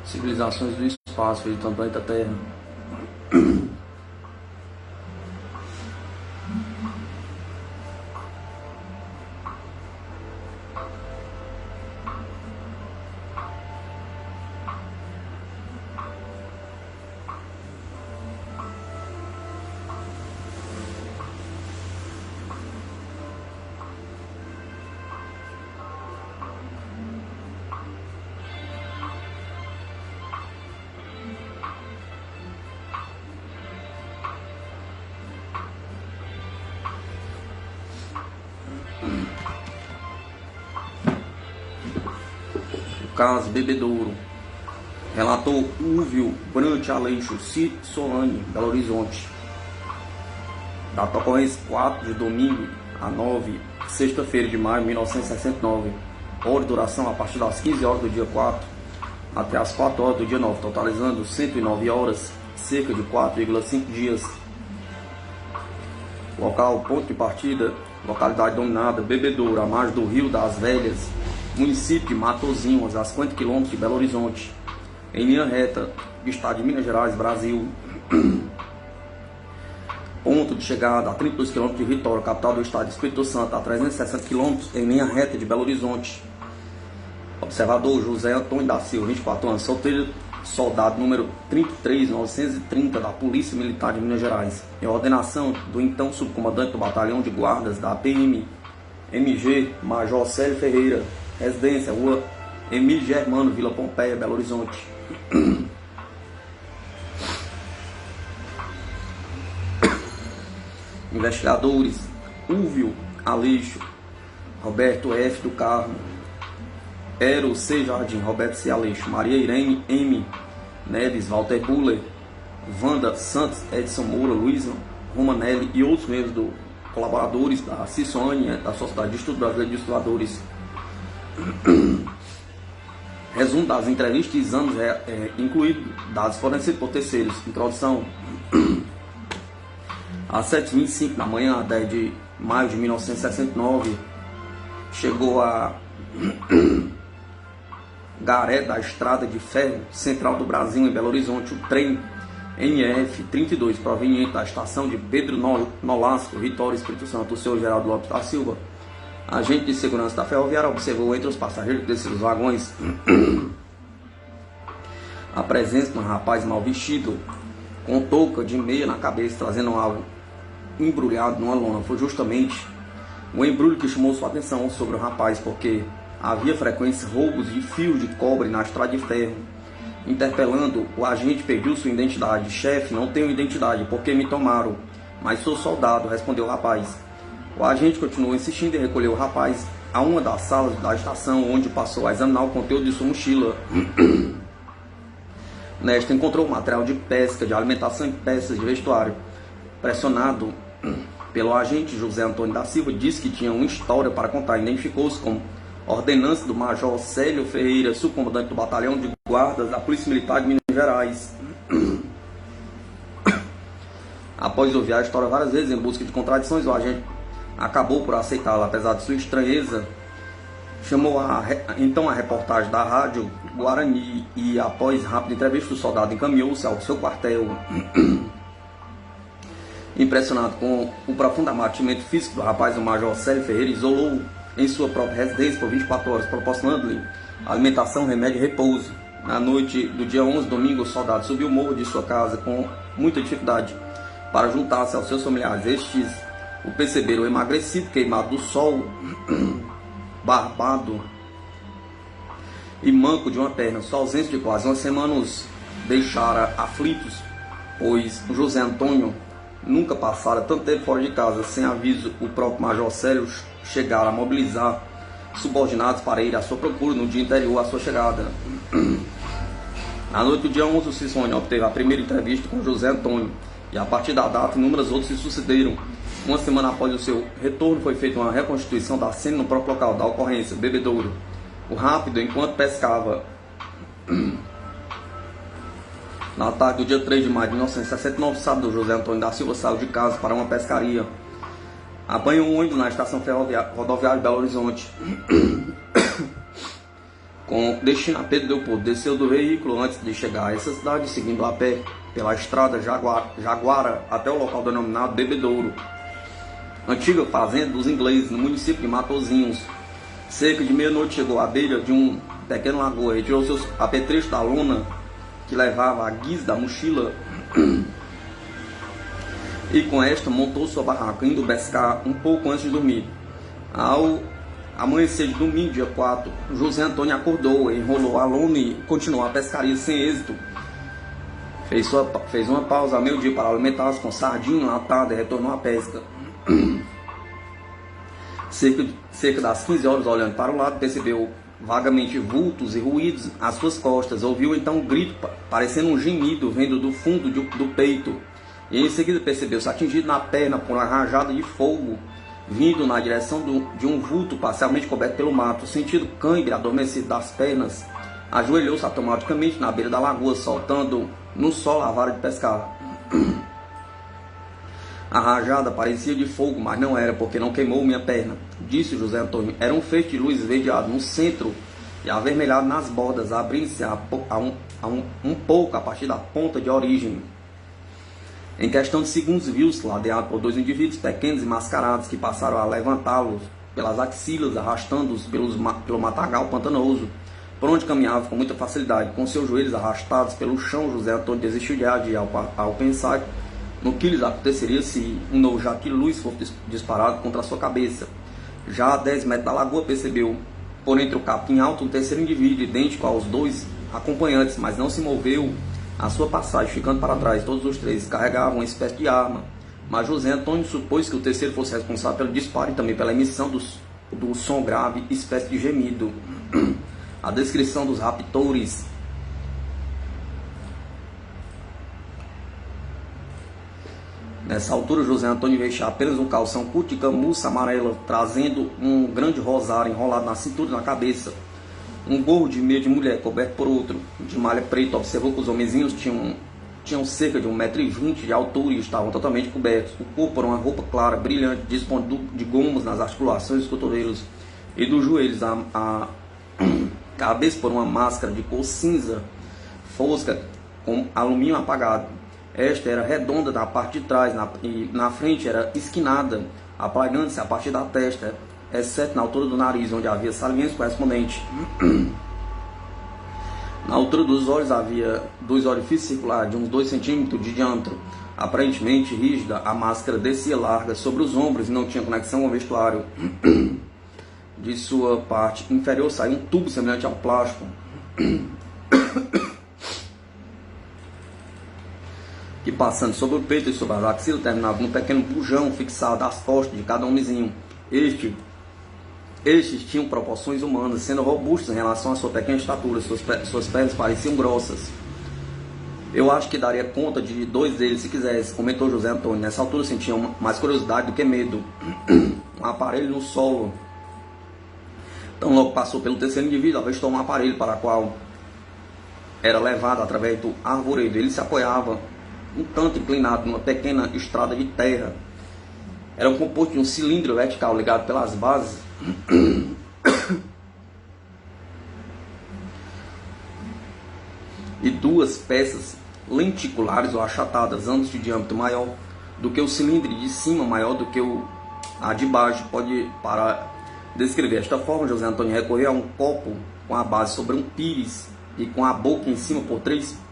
civilizações do espaço, visitando o planeta Terra. Caso Bebedouro, relator Úvio Brant Aleixo Solane, Belo Horizonte. Data ocorrência 4 de domingo a 9, sexta-feira de maio de 1969. Hora de duração a partir das 15 horas do dia 4 até as 4 horas do dia 9, totalizando 109 horas, cerca de 4,5 dias. Local, ponto de partida, localidade dominada Bebedouro, à margem do Rio das Velhas, município de Matozinhos, a 50 km de Belo Horizonte, em linha reta do estado de Minas Gerais, Brasil. Ponto de chegada a 32 km de Vitória, capital do estado de Espírito Santo, a 360 km em linha reta de Belo Horizonte. Observador José Antônio da Silva, 24 anos, solteiro, soldado número 33930 da Polícia Militar de Minas Gerais, em ordenação do então subcomandante do Batalhão de Guardas da PM MG, Major Célio Ferreira, residência, Rua Emílio Germano, Vila Pompeia, Belo Horizonte. Investigadores Úvio Aleixo, Roberto F. do Carmo, Ero C. Jardim, Roberto C. Aleixo, Maria Irene M. Neves, Walter Buller, Wanda Santos, Edson Moura, Luísa Romanelli e outros membros colaboradores da CISONE, da Sociedade de Estudo Brasileiro de Estudadores. Resumo das entrevistas e exames incluído dados fornecidos por terceiros. Introdução. Às 7h25 da manhã, a 10 de maio de 1969, chegou a Garé da Estrada de Ferro Central do Brasil, em Belo Horizonte, o trem NF-32, proveniente da estação de Pedro Nolasco, Vitória, Espírito Santo. O senhor Geraldo Lopes da Silva, agente de segurança da ferroviária, observou entre os passageiros desses vagões a presença de um rapaz mal vestido, com touca de meia na cabeça, trazendo algo embrulhado numa lona. Foi justamente o embrulho que chamou sua atenção sobre o rapaz, porque havia frequentes roubos de fios de cobre na estrada de ferro. Interpelando, o agente pediu sua identidade. Chefe, não tenho identidade, porque me tomaram, mas sou soldado, respondeu o rapaz. O agente continuou insistindo e recolheu o rapaz a uma das salas da estação, onde passou a examinar o conteúdo de sua mochila. Nesta encontrou material de pesca, de alimentação e peças de vestuário. Pressionado pelo agente, José Antônio da Silva disse que tinha uma história para contar. Identificou-se como ordenança do Major Célio Ferreira, subcomandante do Batalhão de Guardas da Polícia Militar de Minas Gerais. Após ouvir a história várias vezes em busca de contradições, o agente acabou por aceitá-la, apesar de sua estranheza. Chamou então a reportagem da Rádio Guarani e, após rápida entrevista, o soldado encaminhou-se ao seu quartel. Impressionado com o profundo abatimento físico do rapaz, o Major Célio Ferreira isolou em sua própria residência por 24 horas, proporcionando-lhe alimentação, remédio e repouso. Na noite do dia 11, domingo, o soldado subiu o morro de sua casa com muita dificuldade para juntar-se aos seus familiares. Estes o perceberam emagrecido, queimado do sol, barbado e manco de uma perna. Sua ausência de quase uma semana os deixara aflitos, pois o José Antônio nunca passara tanto tempo fora de casa. Sem aviso, o próprio Major Célio chegara a mobilizar subordinados para ir à sua procura no dia anterior à sua chegada. Na noite do dia 11, o CISONE obteve a primeira entrevista com José Antônio, e a partir da data, inúmeras outras se sucederam. Uma semana após o seu retorno, foi feita uma reconstituição da cena no próprio local da ocorrência, Bebedouro. O rápido, enquanto pescava na tarde do dia 3 de maio de 1969, sábado, José Antônio da Silva saiu de casa para uma pescaria. Apanhou um ônibus na estação rodoviária de Belo Horizonte. com destino a Pedro Leopoldo. Desceu do veículo antes de chegar a essa cidade, seguindo a pé pela estrada Jaguara até o local denominado Bebedouro, antiga fazenda dos ingleses no município de Matozinhos. Cerca de meia-noite chegou à beira de um pequeno lagoa, retirou seus apetrechos da lona que levava a guisa da mochila e com esta montou sua barraca, indo pescar um pouco antes de dormir. Ao amanhecer de domingo, dia 4, José Antônio acordou, enrolou a lona e continuou a pescaria sem êxito. Fez uma pausa ao meio-dia para alimentar-se com sardinha enlatada e retornou à pesca. Cerca das 15 horas, olhando para o lado, percebeu vagamente vultos e ruídos às suas costas. Ouviu então um grito, parecendo um gemido, vindo do fundo do peito. E em seguida percebeu-se atingido na perna por uma rajada de fogo, vindo na direção de um vulto parcialmente coberto pelo mato. Sentindo cãibra adormecido das pernas, ajoelhou-se automaticamente na beira da lagoa, soltando no solo a vara de pescar. A rajada parecia de fogo, mas não era, porque não queimou minha perna, disse José Antônio. Era um feixe de luz esverdeado no centro e avermelhado nas bordas, abrindo-se um pouco a partir da ponta de origem. Em questão de segundos, viu-se ladeado por dois indivíduos pequenos e mascarados que passaram a levantá-los pelas axilas, arrastando-os pelo matagal pantanoso, por onde caminhava com muita facilidade. Com seus joelhos arrastados pelo chão, José Antônio desistiu de agir ao pensar no que lhes aconteceria se um novo jato de luz fosse disparado contra a sua cabeça. Já a 10 metros da lagoa, percebeu por entre o capim alto um terceiro indivíduo, idêntico aos dois acompanhantes, mas não se moveu a sua passagem, ficando para trás. Todos os três carregavam uma espécie de arma, mas José Antônio supôs que o terceiro fosse responsável pelo disparo e também pela emissão do som grave, espécie de gemido. A descrição dos raptores. Nessa altura, José Antônio vestia apenas um calção curto de camurça amarela, trazendo um grande rosário enrolado na cintura e na cabeça. Um gorro de meia de mulher, coberto por outro, de malha preta. Observou que os homenzinhos tinham cerca de 1,20 m de altura e estavam totalmente cobertos. O corpo era uma roupa clara, brilhante, dispondo de gomos nas articulações dos cotovelos e dos joelhos. A cabeça por uma máscara de cor cinza fosca, com alumínio apagado. Esta era redonda na parte de trás e na frente era esquinada, apagando-se a partir da testa, exceto na altura do nariz, onde havia saliência correspondente. Na altura dos olhos havia dois orifícios circulares de uns 2 centímetros de diâmetro. Aparentemente rígida, a máscara descia larga sobre os ombros e não tinha conexão com o vestuário. De sua parte inferior saiu um tubo semelhante ao plástico, que passando sobre o peito e sobre as axilas terminava num pequeno bujão fixado às costas de cada homenzinho. Estes tinham proporções humanas, sendo robustos em relação à sua pequena estatura. Suas pernas pareciam grossas. Eu acho que daria conta de 2 deles se quisesse, comentou José Antônio. Nessa altura sentia mais curiosidade do que medo. Um aparelho no solo. Então logo passou pelo terceiro indivíduo, avistou um aparelho para o qual era levado através do arvoredo. Ele se apoiava um tanto inclinado numa pequena estrada de terra. Era um composto de um cilindro vertical ligado pelas bases e 2 peças lenticulares ou achatadas, ambos de diâmetro maior do que o cilindro, de cima maior do que a de baixo. Para descrever esta forma, José Antônio recorreu a um copo com a base sobre um pires e com a boca em cima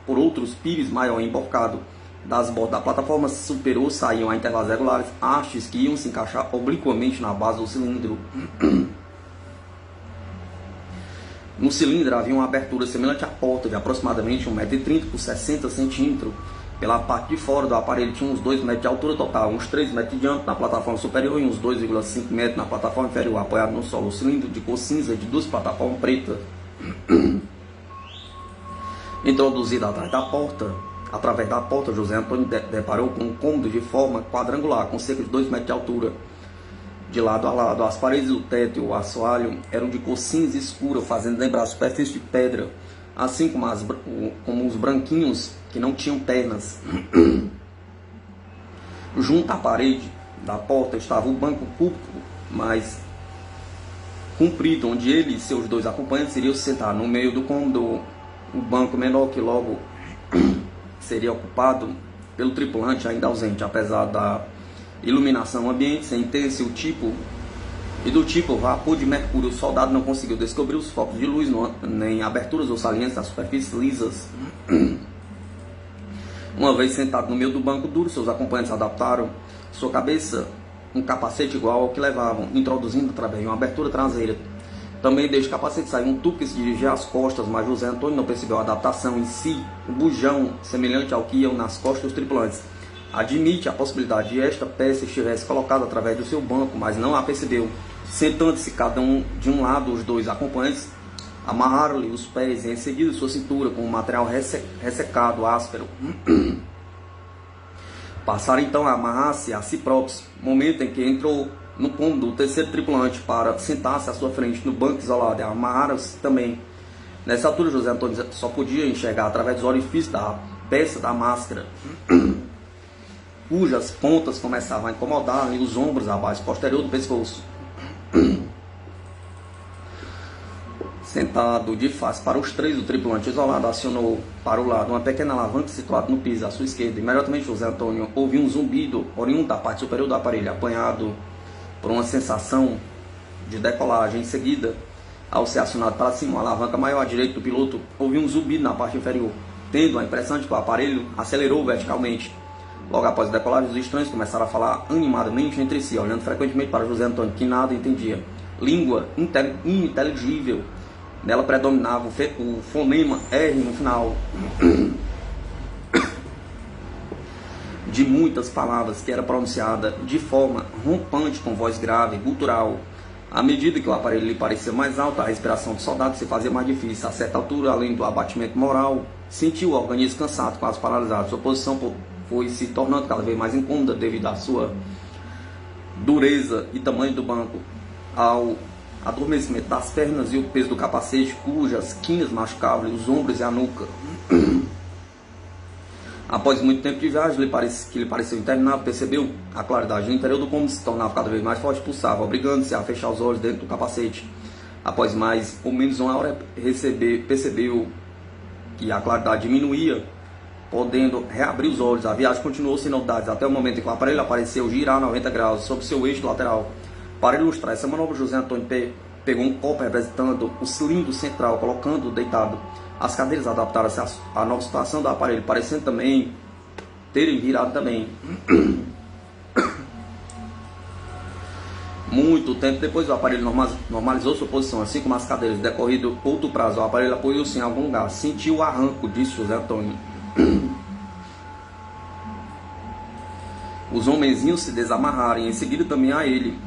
por outros pires maior emborcado. Das bordas da plataforma superior saíam a intervalos regulares hastes que iam se encaixar obliquamente na base do cilindro. No cilindro havia uma abertura semelhante à porta de aproximadamente 1,30 m por 60 cm. Pela parte de fora do aparelho tinha uns 2 metros de altura total, uns 3 metros de diâmetro na plataforma superior e uns 2,5 metros na plataforma inferior, apoiado no solo. O cilindro de cor cinza de 2 plataformas pretas. Introduzido através da porta, José Antônio deparou com um cômodo de forma quadrangular, com cerca de 2 metros de altura, de lado a lado. As paredes do teto e o assoalho eram de cor cinza escura, fazendo lembrar a superfície de pedra, assim como os branquinhos que não tinham pernas. Junto à parede da porta estava o banco público, mas comprido, onde ele e seus dois acompanhantes iriam se sentar no meio do cômodo, o banco menor que logo seria ocupado pelo tripulante ainda ausente. Apesar da iluminação ambiente ser intensa e do tipo vapor de mercúrio, o soldado não conseguiu descobrir os focos de luz nem aberturas ou salientes das superfícies lisas. Uma vez sentado no meio do banco duro, seus acompanhantes adaptaram sua cabeça um capacete igual ao que levavam, introduzindo através de uma abertura traseira. Também desde o capacete saiu um tubo que se dirigia às costas, mas José Antônio não percebeu a adaptação em si, um bujão semelhante ao que iam nas costas dos tripulantes. Admite a possibilidade de esta peça estivesse colocada através do seu banco, mas não a percebeu. Sentando-se cada um de um lado, os dois acompanhantes amarraram-lhe os pés e em seguida sua cintura com um material ressecado, áspero. Passaram então a amarrar-se a si próprios, momento em que entrou no cômodo o terceiro tripulante para sentar-se à sua frente no banco isolado e amarraram-se também. Nessa altura, José Antônio só podia enxergar através dos orifícios da peça da máscara, cujas pontas começavam a incomodar-lhe os ombros, a base posterior do pescoço. Sentado de face para os três, o tripulante isolado acionou para o lado uma pequena alavanca situada no piso à sua esquerda. Imediatamente José Antônio ouviu um zumbido oriundo da parte superior do aparelho, apanhado por uma sensação de decolagem. Em seguida, ao ser acionado para cima, uma alavanca maior à direita do piloto, ouviu um zumbido na parte inferior, tendo a impressão de que o aparelho acelerou verticalmente. Logo após a decolagem, os estranhos começaram a falar animadamente entre si, olhando frequentemente para José Antônio, que nada entendia. Língua ininteligível. Nela predominava o fonema R no final de muitas palavras, que era pronunciada de forma rompante, com voz grave, gutural. À medida que o aparelho lhe parecia mais alto, a respiração do soldado se fazia mais difícil. A certa altura, além do abatimento moral, sentiu o organismo cansado, quase paralisado. Sua posição foi se tornando cada vez mais incômoda devido à sua dureza e tamanho do banco. Ao adormecimento das pernas e o peso do capacete, cujas quinas machucavam os ombros e a nuca. Após muito tempo de viagem, que lhe pareceu interminável, percebeu a claridade no interior do cômodo se tornava cada vez mais forte e pulsava, obrigando-se a fechar os olhos dentro do capacete. Após mais ou menos uma hora, percebeu que a claridade diminuía, podendo reabrir os olhos. A viagem continuou sem novidades, até o momento em que o aparelho apareceu girar 90 graus sobre seu eixo lateral. Para ilustrar essa manobra, José Antônio pegou um copo representando o cilindro central, colocando-o deitado. As cadeiras adaptaram-se à nova situação do aparelho, parecendo também terem virado também. Muito tempo depois, o aparelho normalizou sua posição, assim como as cadeiras. Decorrido outro prazo, o aparelho apoiou-se em algum lugar. Sentiu o arranco, disse José Antônio. Os homenzinhos se desamarraram e em seguida também a ele.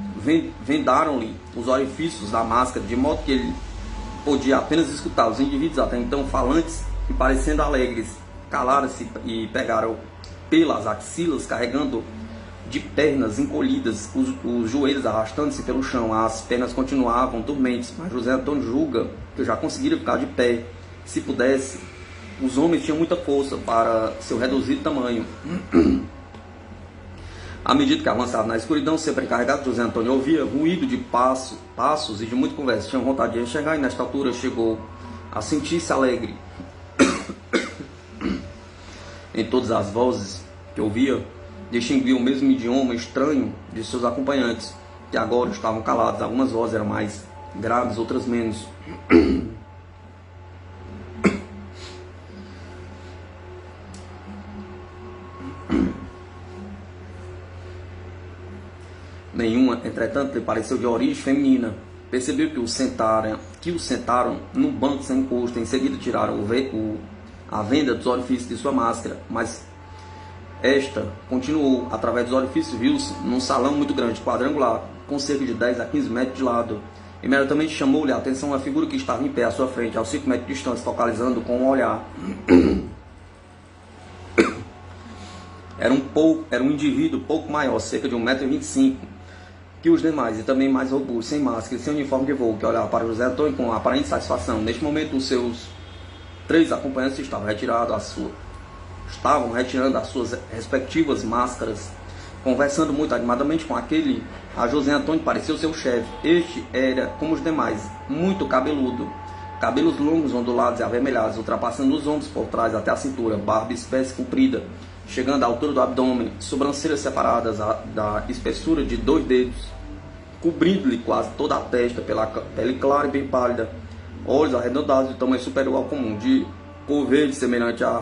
Vendaram-lhe os orifícios da máscara, de modo que ele podia apenas escutar. Os indivíduos, até então falantes e parecendo alegres, calaram-se e pegaram pelas axilas, carregando de pernas encolhidas, os joelhos arrastando-se pelo chão. As pernas continuavam dormentes, mas José Antônio julga que já conseguiram ficar de pé. Se pudesse, os homens tinham muita força para seu reduzido tamanho. À medida que avançava na escuridão, sempre encarregado, José Antônio ouvia ruído de passos e de muita conversa. Tinha vontade de enxergar e nesta altura chegou a sentir-se alegre. Em todas as vozes que ouvia, distinguiu o mesmo idioma estranho de seus acompanhantes, que agora estavam calados. Algumas vozes eram mais graves, outras menos. Nenhuma, entretanto, lhe pareceu de origem feminina. Percebeu que o sentaram num banco sem encosto. Em seguida tiraram a venda dos orifícios de sua máscara, mas esta continuou. Através dos orifícios viu-se num salão muito grande, quadrangular, com cerca de 10 a 15 metros de lado. Imediatamente chamou-lhe a atenção a figura que estava em pé à sua frente, aos 5 metros de distância, focalizando com um olhar. Era um indivíduo pouco maior, cerca de 1,25 m, que os demais, e também mais robusto, sem máscara e sem uniforme de voo, que olhava para José Antônio com aparente satisfação. Neste momento, os seus 3 acompanhantes estavam retirando as suas respectivas máscaras Conversando muito animadamente com aquele, a José Antônio pareceu seu chefe. Este era, como os demais, muito cabeludo. Cabelos longos, ondulados e avermelhados, ultrapassando os ombros por trás até a cintura, barba espécie comprida, chegando à altura do abdômen, sobrancelhas separadas da espessura de 2 dedos, cobrindo-lhe quase toda a testa pela pele clara e bem pálida, olhos arredondados de tamanho superior ao comum, de cor verde semelhante à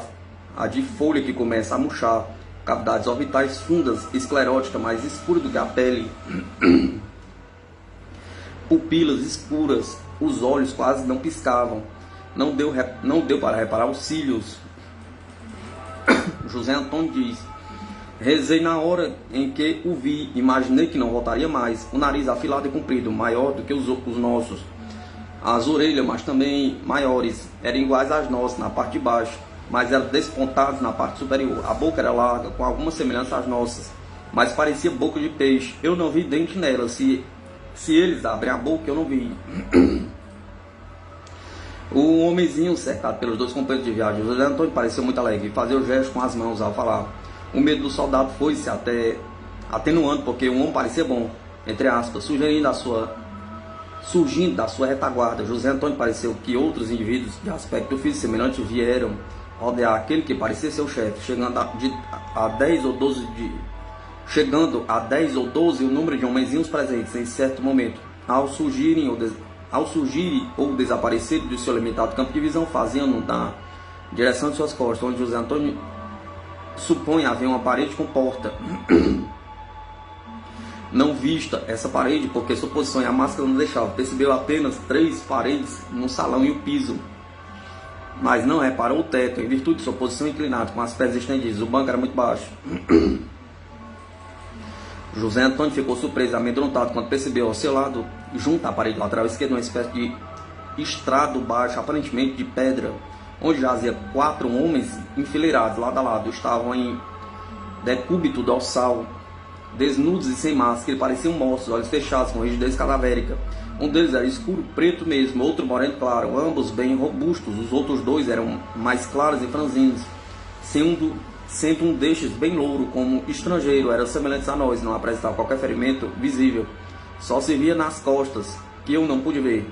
de folha que começa a murchar, cavidades orbitais fundas, esclerótica, mais escura do que a pele, pupilas escuras, os olhos quase não piscavam, não deu para reparar os cílios. José Antônio diz: rezei na hora em que o vi, imaginei que não voltaria mais, o nariz afilado e comprido, maior do que os nossos, as orelhas, mas também maiores, eram iguais às nossas na parte de baixo, mas eram despontados na parte superior. A boca era larga, com alguma semelhança às nossas, mas parecia boca de peixe. Eu não vi dente nela. Se eles abrem a boca, eu não vi. O homenzinho, cercado pelos 2 companheiros de viagem, José Antônio, pareceu muito alegre e fazia o gesto com as mãos ao falar. O medo do soldado foi-se até atenuando, porque o homem parecia bom, entre aspas, surgindo da sua retaguarda. José Antônio pareceu que outros indivíduos de aspecto físico semelhante vieram rodear aquele que parecia seu chefe, chegando a 10 ou 12 o número de homenzinhos presentes em certo momento. Ao surgirem ou desaparecerem do seu limitado campo de visão, faziam-no na direção de suas costas, onde José Antônio supõe haver uma parede com porta. Não vista essa parede, porque sua posição e a máscara não deixavam. Percebeu apenas 3 paredes no salão e o piso, mas não reparou o teto, em virtude de sua posição inclinada, com as pernas estendidas. O banco era muito baixo. José Antônio ficou surpreso e amedrontado quando percebeu ao seu lado, junto à parede lateral esquerda, uma espécie de estrado baixo, aparentemente de pedra, onde jazia 4 homens enfileirados lado a lado. Estavam em decúbito dorsal, desnudos e sem máscara, pareciam mortos, olhos fechados, com rigidez cadavérica. Um deles era escuro preto mesmo, outro moreno claro, ambos bem robustos. Os outros 2 eram mais claros e franzinos, sendo um destes bem louro, como estrangeiro, eram semelhantes a nós, não apresentava qualquer ferimento visível, só se via nas costas, que eu não pude ver.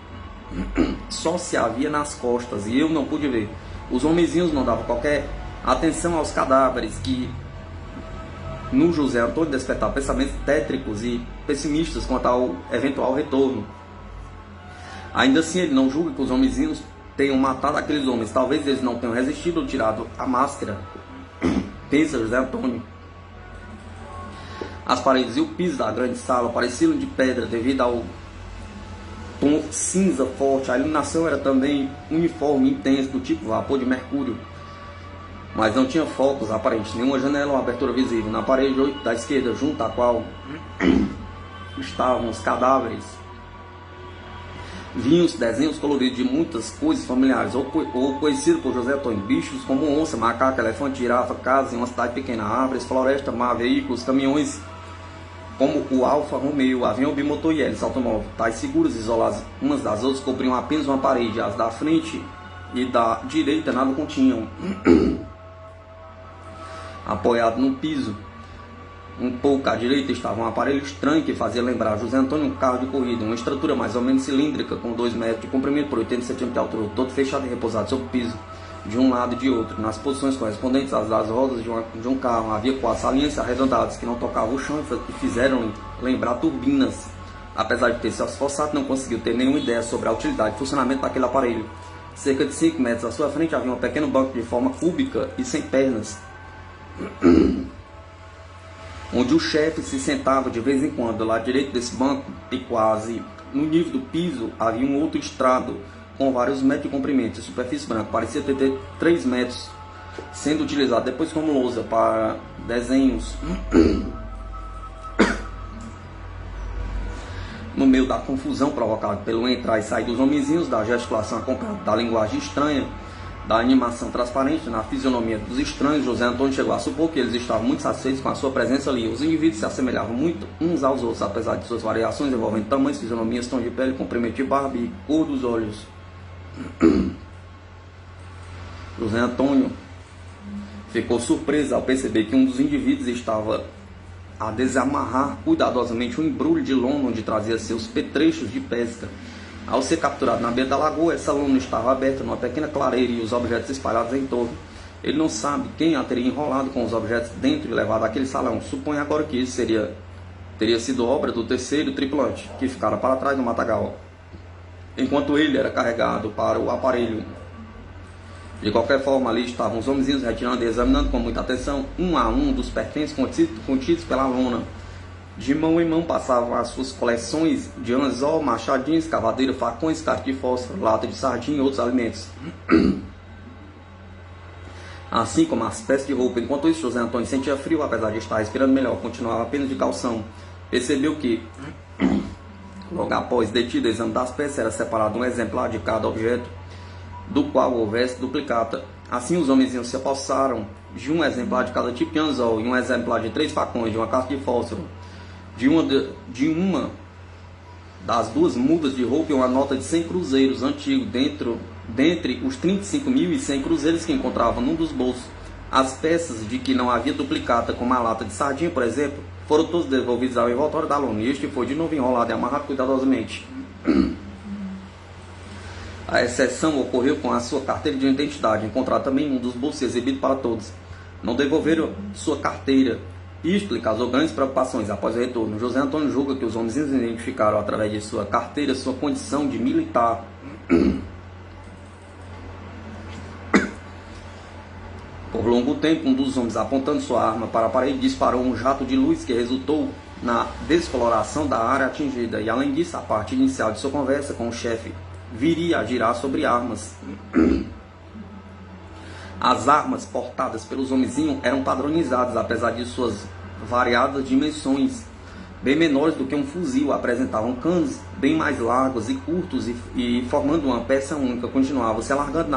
Só se havia nas costas, e eu não pude ver. Os homenzinhos não davam qualquer atenção aos cadáveres, que no José Antônio despertavam pensamentos tétricos e pessimistas quanto ao eventual retorno. Ainda assim, ele não julga que os homenzinhos tenham matado aqueles homens. Talvez eles não tenham resistido ou tirado a máscara, pensa José Antônio. As paredes e o piso da grande sala pareciam de pedra devido ao tom cinza forte. A iluminação era também uniforme, intenso, do tipo vapor de mercúrio, mas não tinha focos aparentes, nenhuma janela ou abertura visível. Na parede da esquerda, junto à qual estavam os cadáveres, vinham os desenhos coloridos de muitas coisas familiares, ou conhecido por José Antônio: bichos como onça, macaco, elefante, girafa, casas em uma cidade pequena, árvores, floresta, mar, veículos, caminhões como o Alfa Romeo, avião bimotor e hélice automóvel. Tais figuras isoladas umas das outras cobriam apenas uma parede. As da frente e da direita nada continham. Apoiado no piso, um pouco à direita, estava um aparelho estranho que fazia lembrar José Antônio um carro de corrida, uma estrutura mais ou menos cilíndrica, com 2 metros de comprimento por 80 centímetros de altura, todo fechado e repousado sobre o piso, de um lado e de outro, nas posições correspondentes às das rodas de um carro. Havia 4 salinhas arredondadas que não tocavam o chão e fizeram lembrar turbinas. Apesar de ter se esforçado, não conseguiu ter nenhuma ideia sobre a utilidade e funcionamento daquele aparelho. Cerca de 5 metros à sua frente havia um pequeno banco de forma cúbica e sem pernas, onde o chefe se sentava de vez em quando. Do lado direito desse banco, e quase no nível do piso, havia um outro estrado com vários metros de comprimento e superfície branca. Parecia ter 3 metros, sendo utilizado depois como lousa para desenhos. No meio da confusão provocada pelo entrar e sair dos homenzinhos, da gesticulação acompanhada da linguagem estranha, da animação transparente na fisionomia dos estranhos, José Antônio chegou a supor que eles estavam muito satisfeitos com a sua presença ali. Os indivíduos se assemelhavam muito uns aos outros, apesar de suas variações envolvendo tamanhos, fisionomias, tom de pele, comprimento de barba e cor dos olhos. José Antônio ficou surpreso ao perceber que um dos indivíduos estava a desamarrar cuidadosamente um embrulho de lona onde trazia seus petrechos de pesca. Ao ser capturado na beira da lagoa, essa lona estava aberta numa pequena clareira e os objetos espalhados em torno. Ele não sabe quem a teria enrolado com os objetos dentro e levado àquele salão. Supõe agora que isso teria sido obra do terceiro tripulante, que ficara para trás no matagal, enquanto ele era carregado para o aparelho. De qualquer forma, ali estavam os homenzinhos retirando e examinando com muita atenção, um a um, dos pertences contidos pela lona. De mão em mão passavam as suas coleções de anzol, machadinhos, cavadeira, facões, carta de fósforo, lata de sardinha e outros alimentos, assim como as peças de roupa. Enquanto isso, José Antônio sentia frio, apesar de estar respirando melhor, continuava apenas de calção. Percebeu que, logo após detido o exame das peças, era separado um exemplar de cada objeto, do qual houvesse duplicata. Assim, os homenzinhos se apossaram de um exemplar de cada tipo de anzol, e um exemplar de 3 facões, de uma caixa de fósforo, de uma das 2 mudas de roupa e uma nota de 100 cruzeiros antigo, dentre os 35.100 cruzeiros que encontravam num dos bolsos. As peças de que não havia duplicata, como a lata de sardinha, por exemplo, foram todos devolvidos ao envoltório da lona, e este foi de novo enrolado e amarrado cuidadosamente. A exceção ocorreu com a sua carteira de identidade, encontrada também em um dos bolsos, exibido para todos. Não devolveram sua carteira. Isto lhe causou grandes preocupações após o retorno. José Antônio julga que os homens identificaram através de sua carteira sua condição de militar. Por longo tempo, um dos homens, apontando sua arma para a parede, disparou um jato de luz que resultou na descoloração da área atingida, e além disso, a parte inicial de sua conversa com o chefe viria a girar sobre armas. As armas portadas pelos homenzinhos eram padronizadas, apesar de suas variadas dimensões, bem menores do que um fuzil. Apresentavam canos bem mais largos e curtos e formando uma peça única, continuavam se alargando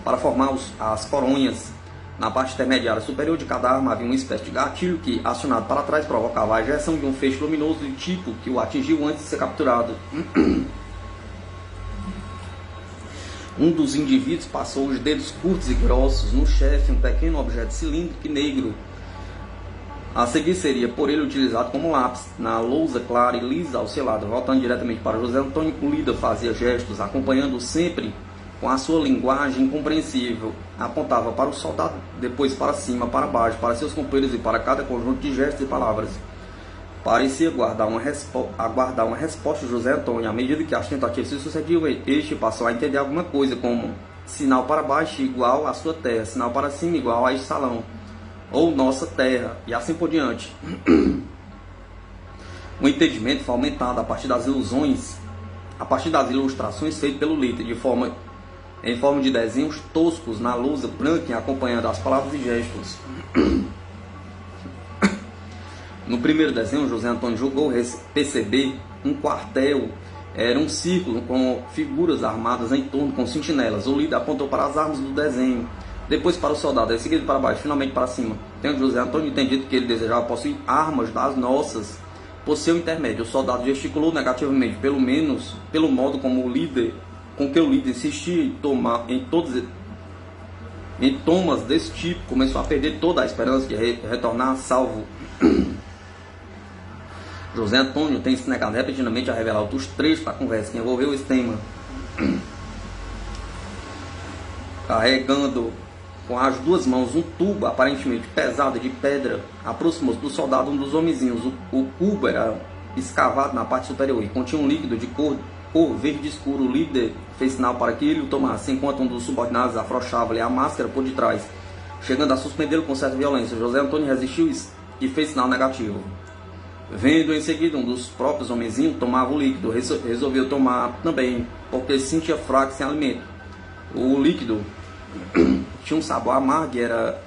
para formar as coronhas. Na parte intermediária superior de cada arma havia uma espécie de gatilho que, acionado para trás, provocava a ejeção de um feixe luminoso do tipo que o atingiu antes de ser capturado. Um dos indivíduos passou os dedos curtos e grossos no chefe, um pequeno objeto cilíndrico e negro. A seguir seria por ele utilizado como lápis, na lousa clara e lisa ao seu lado. Voltando diretamente para José Antônio, o líder fazia gestos, acompanhando sempre com a sua linguagem incompreensível. Apontava para o soldado, depois para cima, para baixo, para seus companheiros e para cada conjunto de gestos e palavras. Parecia aguardar uma resposta de José Antônio. À medida que as tentativas se sucediam, este passou a entender alguma coisa, como sinal para baixo igual à sua terra, sinal para cima igual a este salão, ou nossa terra, e assim por diante. O entendimento foi aumentado a partir das ilustrações feitas pelo líder, em forma de desenhos toscos na lousa branca, acompanhando as palavras e gestos. No primeiro desenho, José Antônio julgou perceber um quartel. Era um círculo com figuras armadas em torno, com sentinelas. O líder apontou para as armas do desenho, depois para o soldado, em seguida para baixo, finalmente para cima. Tendo José Antônio entendido que ele desejava possuir armas das nossas por seu intermédio, o soldado gesticulou negativamente, pelo modo com que o líder insistia em tomas desse tipo. Começou a perder toda a esperança de retornar salvo. José Antônio tem se negado repetidamente a revelar outros trechos da conversa que envolveu esse tema. Carregando com as 2 mãos um tubo aparentemente pesado de pedra, aproximou-se do soldado um dos homenzinhos. O cubo era escavado na parte superior e continha um líquido de cor verde escuro. O líder fez sinal para que ele o tomasse, enquanto um dos subordinados afrouxava-lhe a máscara por detrás, chegando a suspendê-lo com certa violência. José Antônio resistiu e fez sinal negativo. Vendo em seguida um dos próprios homenzinhos tomava o líquido, resolveu tomar também, porque se sentia fraco sem alimento. O líquido tinha um sabor amargo e era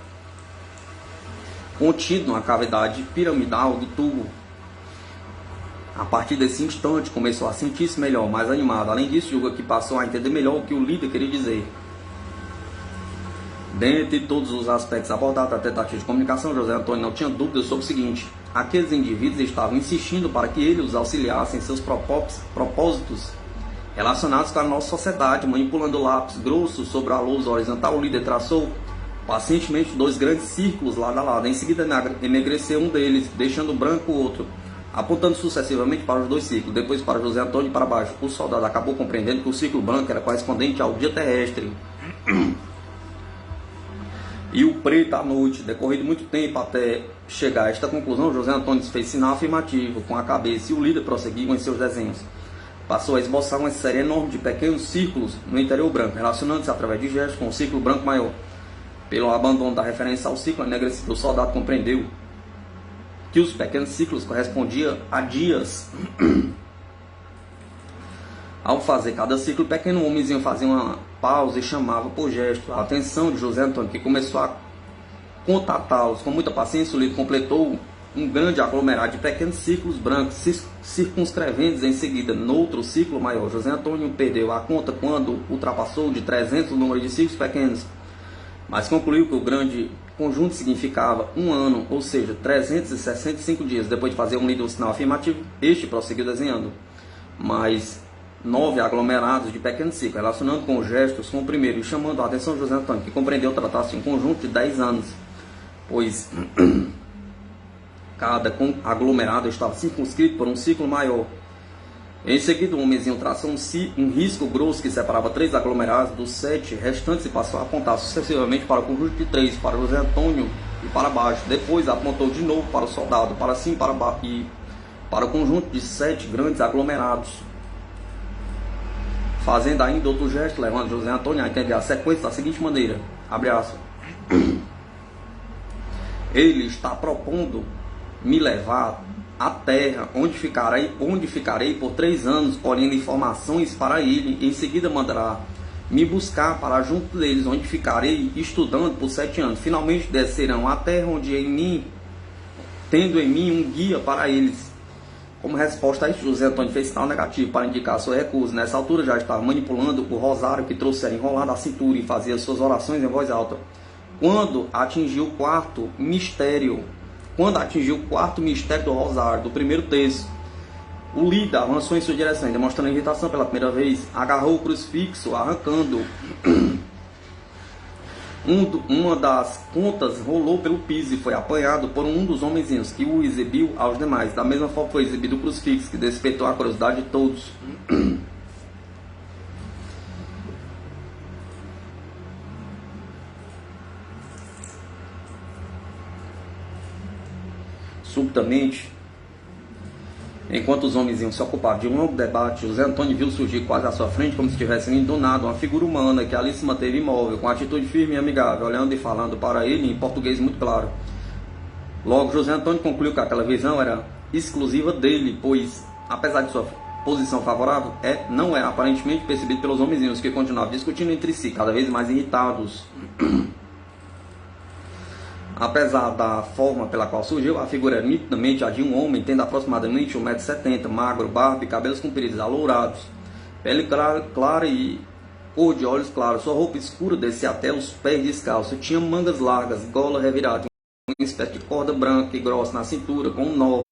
contido na cavidade piramidal do tubo. A partir desse instante começou a sentir-se melhor, mais animado. Além disso, julga que passou a entender melhor o que o líder queria dizer. Dentre todos os aspectos abordados da tentativa de comunicação, José Antônio não tinha dúvidas sobre o seguinte: aqueles indivíduos estavam insistindo para que ele os auxiliasse em seus propósitos relacionados com a nossa sociedade, manipulando lápis grosso sobre a lousa horizontal. O líder traçou pacientemente 2 grandes círculos lado a lado. Em seguida enegreceu um deles, deixando branco o outro, apontando sucessivamente para os 2 círculos, depois para José Antônio e para baixo. O soldado acabou compreendendo que o círculo branco era correspondente ao dia terrestre e o preto à noite. Decorrido muito tempo até chegar a esta conclusão, José Antônio fez sinal afirmativo com a cabeça e o líder prosseguiu em seus desenhos. Passou a esboçar uma série enorme de pequenos círculos no interior branco, relacionando-se através de gestos com o círculo branco maior. Pelo abandono da referência ao círculo enegrecido, o soldado compreendeu que os pequenos círculos correspondiam a dias. Ao fazer cada círculo pequeno, o homenzinho fazia uma pausa e chamava por gesto a atenção de José Antônio, que começou a contatá-los com muita paciência. O líder completou um grande aglomerado de pequenos círculos brancos, circunscrevendo em seguida noutro círculo maior. José Antônio perdeu a conta quando ultrapassou de 300 o número de círculos pequenos, mas concluiu que o grande conjunto significava um ano, ou seja, 365 dias. Depois de fazer um lido sinal afirmativo, este prosseguiu desenhando mais 9 aglomerados de pequenos círculos, relacionando com os gestos com o primeiro e chamando a atenção de José Antônio, que compreendeu tratar-se de um conjunto de 10 anos, pois cada aglomerado estava circunscrito por um círculo maior. Em seguida, o homenzinho traçou um risco grosso que separava 3 aglomerados dos 7 restantes e passou a apontar sucessivamente para o conjunto de 3, para José Antônio e para baixo. Depois apontou de novo para o soldado, para cima e para baixo, e para o conjunto de 7 grandes aglomerados, fazendo ainda outro gesto, levando José Antônio a entender a sequência da seguinte maneira, abre aspas: ele está propondo me levar à terra, onde ficarei por 3 anos, colhendo informações para ele. Em seguida mandará me buscar para junto deles, onde ficarei estudando por 7 anos. Finalmente descerão à terra, onde tendo em mim um guia para eles. Como resposta a isso, José Antônio fez sinal negativo para indicar sua recusa. Nessa altura já estava manipulando o rosário que trouxera enrolado à cintura e fazia suas orações em voz alta. Quando atingiu o quarto mistério do rosário, do primeiro texto, o líder avançou em sua direção, demonstrando irritação pela primeira vez, agarrou o crucifixo, arrancando uma das pontas, rolou pelo piso e foi apanhado por um dos homenzinhos, que o exibiu aos demais. Da mesma forma foi exibido o crucifixo, que despertou a curiosidade de todos. Subitamente, enquanto os homens iam se ocupar de um longo debate, José Antônio viu surgir quase à sua frente, como se estivesse vindo do nada, uma figura humana que ali se manteve imóvel, com atitude firme e amigável, olhando e falando para ele em português muito claro. Logo, José Antônio concluiu que aquela visão era exclusiva dele, pois, apesar de sua posição favorável, não era aparentemente percebido pelos homenzinhos, que continuavam discutindo entre si, cada vez mais irritados. Apesar da forma pela qual surgiu, a figura era nitidamente a de um homem, tendo aproximadamente 1,70 m, magro, barba e cabelos compridos, alourados, pele clara e cor de olhos claros. Sua roupa escura descia até os pés descalços, tinha mangas largas, gola revirada, uma espécie de corda branca e grossa na cintura, com um nó,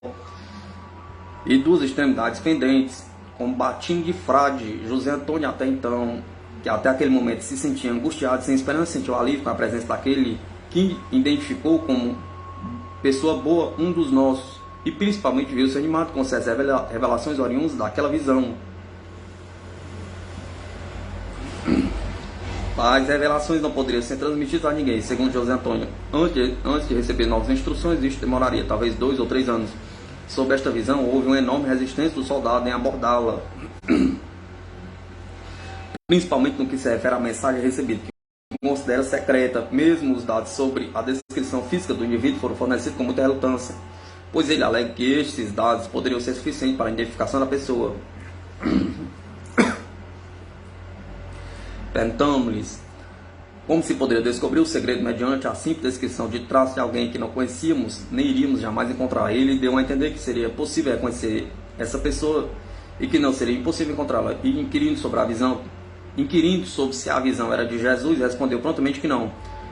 e 2 extremidades pendentes, com batim de frade. José Antônio, até aquele momento se sentia angustiado, sem esperança, sentiu alívio com a presença daquele que identificou como pessoa boa, um dos nossos, e principalmente viu-se animado com certas revelações oriundas daquela visão. As revelações não poderiam ser transmitidas a ninguém, segundo José Antônio. Antes de receber novas instruções, isso demoraria talvez 2 ou 3 anos. Sob esta visão, houve uma enorme resistência do soldado em abordá-la, principalmente no que se refere à mensagem recebida, que considera secreta. Mesmo os dados sobre a descrição física do indivíduo foram fornecidos com muita relutância, pois ele alega que estes dados poderiam ser suficientes para a identificação da pessoa. Perguntamos-lhes como se poderia descobrir o segredo mediante a simples descrição de traços de alguém que não conhecíamos, nem iríamos jamais encontrar. Ele deu a entender que seria possível reconhecer essa pessoa e que não seria impossível encontrá-la. E inquirindo sobre se a visão era de Jesus, respondeu prontamente que não.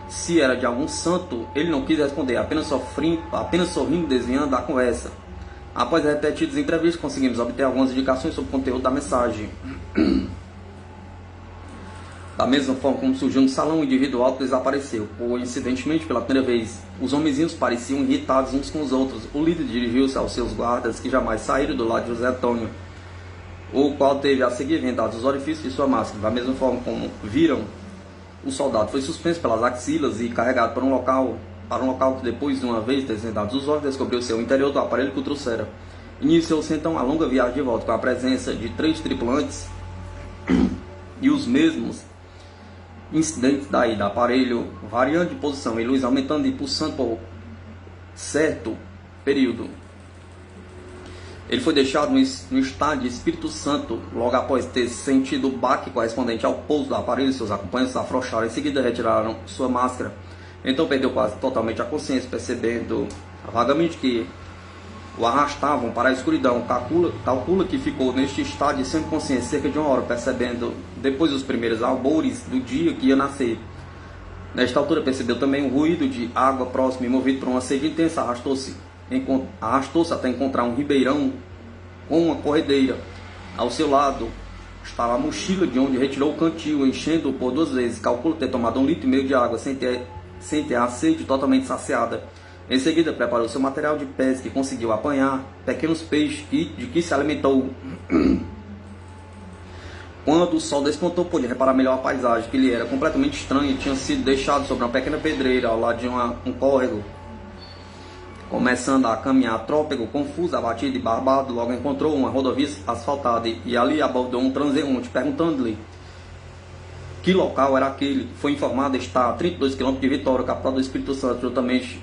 Se era de algum santo, ele não quis responder, apenas sorrindo, desviando da conversa. Após repetidas entrevistas, conseguimos obter algumas indicações sobre o conteúdo da mensagem. Da mesma forma como surgiu no salão individual que desapareceu. Coincidentemente, pela primeira vez, os homenzinhos pareciam irritados uns com os outros. O líder dirigiu-se aos seus guardas, que jamais saíram do lado de José Antônio, o qual teve a seguir vendados os orifícios de sua máscara. Da mesma forma como viram, o soldado foi suspenso pelas axilas e carregado para um local que, depois de uma vez desvendados os olhos, descobriu seu interior do aparelho que o trouxera. Iniciou-se então a longa viagem de volta, com a presença de 3 tripulantes e os mesmos incidentes da ida, aparelho variando de posição e luz aumentando e pulsando por certo período. Ele foi deixado no estado de Espírito Santo logo após ter sentido o baque correspondente ao pouso do aparelho. Seus acompanhantes afrouxaram, em seguida retiraram sua máscara. Então perdeu quase totalmente a consciência, percebendo vagamente que o arrastavam para a escuridão. Calcula que ficou neste estado de sem consciência cerca de 1 hora, percebendo depois os primeiros albores do dia que ia nascer. Nesta altura percebeu também um ruído de água próximo e, movido por uma sede intensa, arrastou-se até encontrar um ribeirão com uma corredeira. Ao seu lado estava a mochila, de onde retirou o cantil, enchendo-o por 2 vezes. Calcula ter tomado 1,5 litro de água sem ter a sede totalmente saciada. Em seguida preparou seu material de pesca e conseguiu apanhar pequenos peixes de que se alimentou. Quando o sol despontou, pôde reparar melhor a paisagem, que lhe era completamente estranha e tinha sido deixado sobre uma pequena pedreira ao lado de um córrego. Começando a caminhar trôpego, confuso, abatido e barbado, logo encontrou uma rodovia asfaltada e ali abordou um transeunte, perguntando-lhe que local era aquele. Foi informado estar a 32 km de Vitória, capital do Espírito Santo, justamente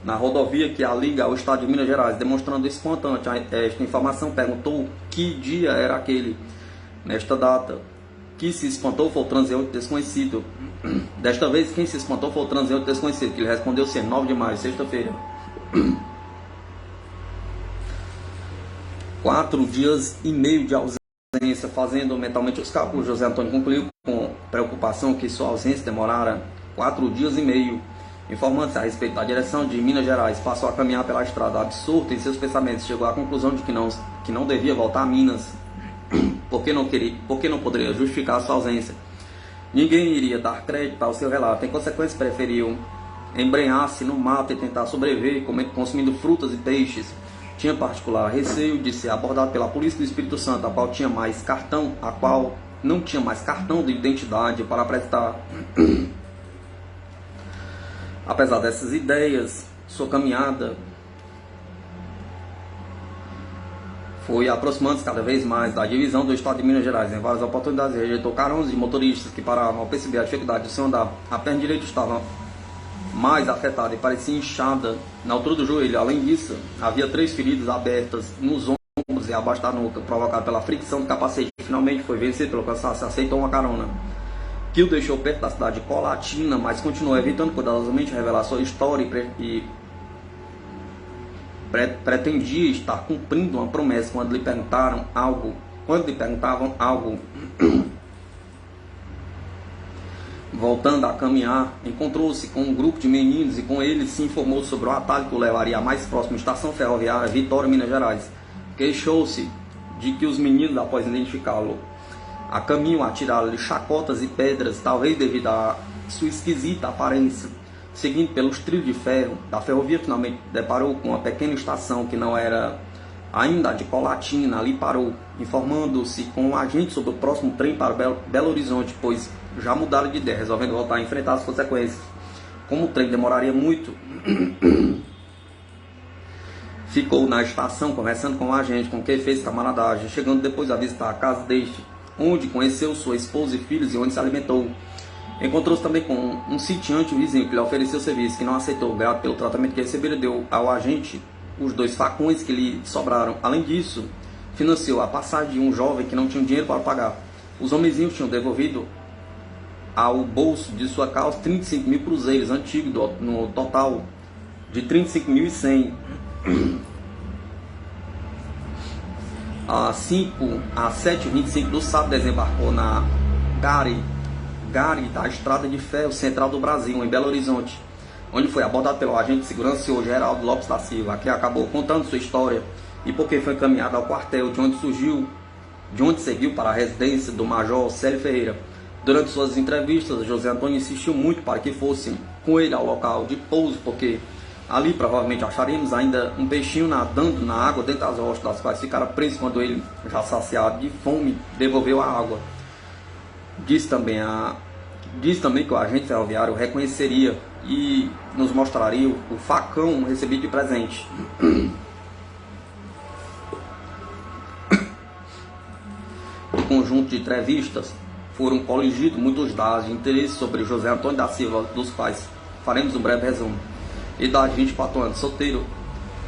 na rodovia que a liga ao estado de Minas Gerais. Demonstrando espanto ante esta informação, perguntou que dia era aquele. Nesta data, que se espantou foi o transeunte desconhecido. Desta vez, quem se espantou foi o transeunte desconhecido, que lhe respondeu ser 9 de maio, sexta-feira. 4 dias e meio de ausência. Fazendo mentalmente os cálculos, José Antônio concluiu com preocupação que sua ausência demorara 4 dias e meio. Informando-se a respeito da direção de Minas Gerais, passou a caminhar pela estrada. Absorto em seus pensamentos, chegou à conclusão de que não devia voltar a Minas, porque não poderia justificar sua ausência. Ninguém iria dar crédito ao seu relato. Em consequência, preferiu embrenhar-se no mato e tentar sobreviver consumindo frutas e peixes. Tinha particular receio de ser abordado pela polícia do Espírito Santo, a qual não tinha mais cartão de identidade para apresentar. Apesar dessas ideias, sua caminhada foi aproximando-se cada vez mais da divisão do estado de Minas Gerais. Em várias oportunidades, rejeitou carões de motoristas que paravam ao perceber a dificuldade de seu andar. A perna direita estava mais afetada e parecia inchada na altura do joelho. Além disso, havia 3 feridas abertas nos ombros e abaixo da nuca, provocado pela fricção do capacete. Finalmente foi vencido pelo cansaço e aceitou uma carona que o deixou perto da cidade de Colatina, mas continuou evitando cuidadosamente revelar sua história e pretendia estar cumprindo uma promessa quando lhe perguntavam algo. Voltando a caminhar, encontrou-se com um grupo de meninos e com eles se informou sobre o atalho que o levaria à mais próxima estação ferroviária, Vitória, Minas Gerais. Queixou-se de que os meninos, após identificá-lo a caminho, atiraram-lhe chacotas e pedras, talvez devido à sua esquisita aparência. Seguindo pelos trilhos de ferro da ferrovia, finalmente deparou com uma pequena estação que não era ainda a de Colatina. Ali parou, informando-se com um agente sobre o próximo trem para Belo Horizonte, pois já mudaram de ideia, resolvendo voltar a enfrentar as consequências. Como o trem demoraria muito, ficou na estação conversando com o agente, com quem fez camaradagem, chegando depois a visitar a casa deste, onde conheceu sua esposa e filhos e onde se alimentou. Encontrou-se também com um sitiante vizinho que lhe ofereceu serviço, que não aceitou. Grato pelo tratamento que recebera, deu ao agente os 2 facões que lhe sobraram. Além disso, financiou a passagem de um jovem que não tinha dinheiro para pagar. Os homenzinhos tinham devolvido ao bolso de sua calça 35 mil cruzeiros antigos, no total de 35.100. Às 7h25 do sábado, desembarcou na Gare da Estrada de Ferro Central do Brasil, em Belo Horizonte, onde foi abordado pelo agente de segurança, senhor Geraldo Lopes da Silva, que acabou contando sua história e porque foi encaminhado ao quartel, de onde seguiu para a residência do Major Célio Ferreira. Durante suas entrevistas, José Antônio insistiu muito para que fossem com ele ao local de pouso, porque ali provavelmente acharíamos ainda um peixinho nadando na água dentro das rochas, das quais ficara preso quando ele, já saciado de fome, devolveu a água. Diz também que o agente ferroviário reconheceria e nos mostraria o facão recebido de presente. No conjunto de entrevistas foram coligidos muitos dados de interesse sobre José Antônio da Silva, dos quais faremos um breve resumo. Idade 24 anos, solteiro,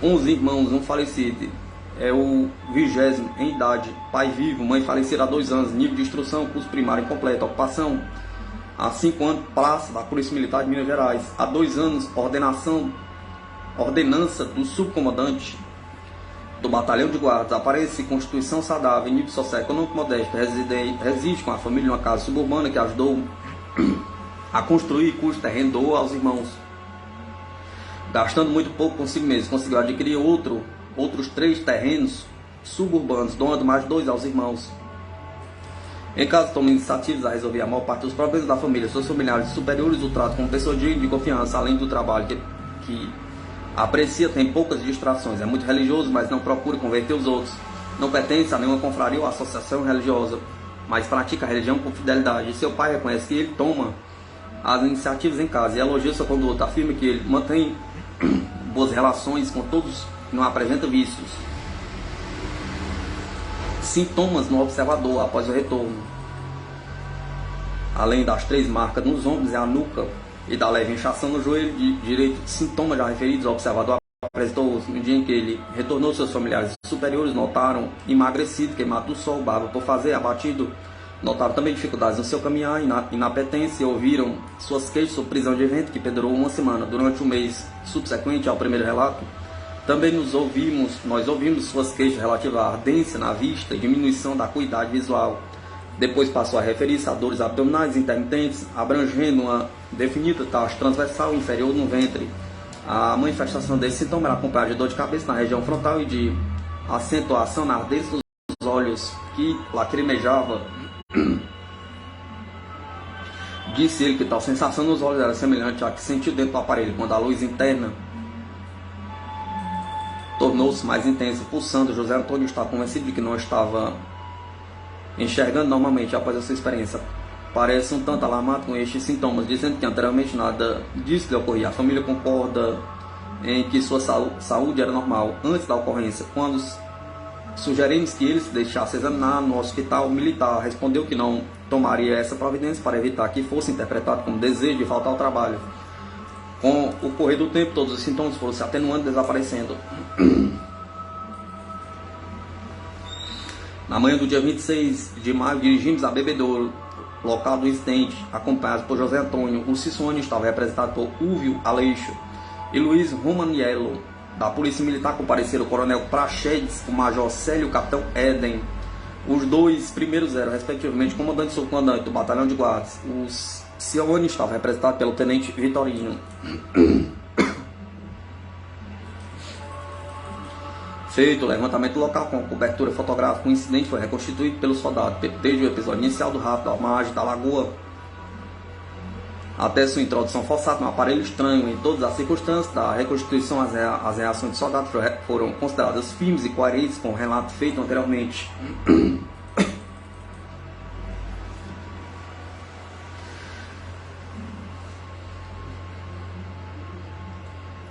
11 irmãos, um falecido, é o 20º em idade, pai vivo, mãe falecida há 2 anos, nível de instrução, curso primário incompleto, ocupação, há 5 anos, praça da Polícia Militar de Minas Gerais, há 2 anos, ordenança do subcomandante do Batalhão de Guardas, aparência e constituição saudável, nível socioeconômico modesto, reside com a família em uma casa suburbana que ajudou a construir, cujo terreno doou aos irmãos. Gastando muito pouco consigo mesmo, conseguiu adquirir outros 3 terrenos suburbanos, doando mais 2 aos irmãos. Em caso tome iniciativas a resolver a maior parte dos problemas da família, seus familiares superiores o tratam como pessoa digna de confiança, além do trabalho que aprecia, tem poucas distrações, é muito religioso, mas não procura converter os outros, não pertence a nenhuma confraria ou associação religiosa, mas pratica a religião com fidelidade. E seu pai reconhece que ele toma as iniciativas em casa e elogia sua conduta, afirma que ele mantém boas relações com todos e não apresenta vícios. Sintomas no observador após o retorno: além das 3 marcas nos ombros e a nuca e da leve inchação no joelho direito, sintomas já referidos ao observador apresentou no dia em que ele retornou. Seus familiares superiores notaram emagrecido, queimado do sol, barba por fazer, abatido. Notaram também dificuldades no seu caminhar, inapetência, e ouviram suas queixas sobre prisão de evento, que perdurou 1 semana. Durante o mês subsequente ao primeiro relato, também nós ouvimos suas queixas relativas à ardência na vista e diminuição da acuidade visual. Depois passou a referir-se a dores abdominais intermitentes, abrangendo uma definida taxa transversal inferior no ventre. A manifestação desse sintoma era acompanhada de dor de cabeça na região frontal e de acentuação na ardência dos olhos, que lacrimejava. Disse ele que tal sensação nos olhos era semelhante à que sentiu dentro do aparelho, quando a luz interna tornou-se mais intensa, pulsando. José Antônio está convencido de que não estava enxergando normalmente após essa experiência. Parece um tanto alarmado com estes sintomas, dizendo que anteriormente nada disso lhe ocorria. A família concorda em que sua saúde era normal antes da ocorrência. Quando sugerimos que ele se deixasse examinar no hospital militar, respondeu que não tomaria essa providência para evitar que fosse interpretado como desejo de faltar ao trabalho. Com o correr do tempo, todos os sintomas foram se atenuando e desaparecendo. Na manhã do dia 26 de maio, dirigimos a Bebedouro, local do incidente, acompanhados por José Antônio. O Cissone estava representado por Úvio Aleixo e Luiz Romaniello. Da Polícia Militar compareceram o Coronel Praxedes, o Major Célio e o Capitão Éden. Os 2 primeiros eram, respectivamente, comandante e subcomandante do Batalhão de Guardas. O Cione estava representado pelo Tenente Vitorino. Feito o levantamento local com cobertura fotográfica, o incidente foi reconstituído pelos soldados desde o episódio inicial do rapto à margem da lagoa até sua introdução forçada no aparelho estranho. Em todas as circunstâncias da reconstituição, as reações dos soldados foram consideradas firmes e coerentes com o relato feito anteriormente.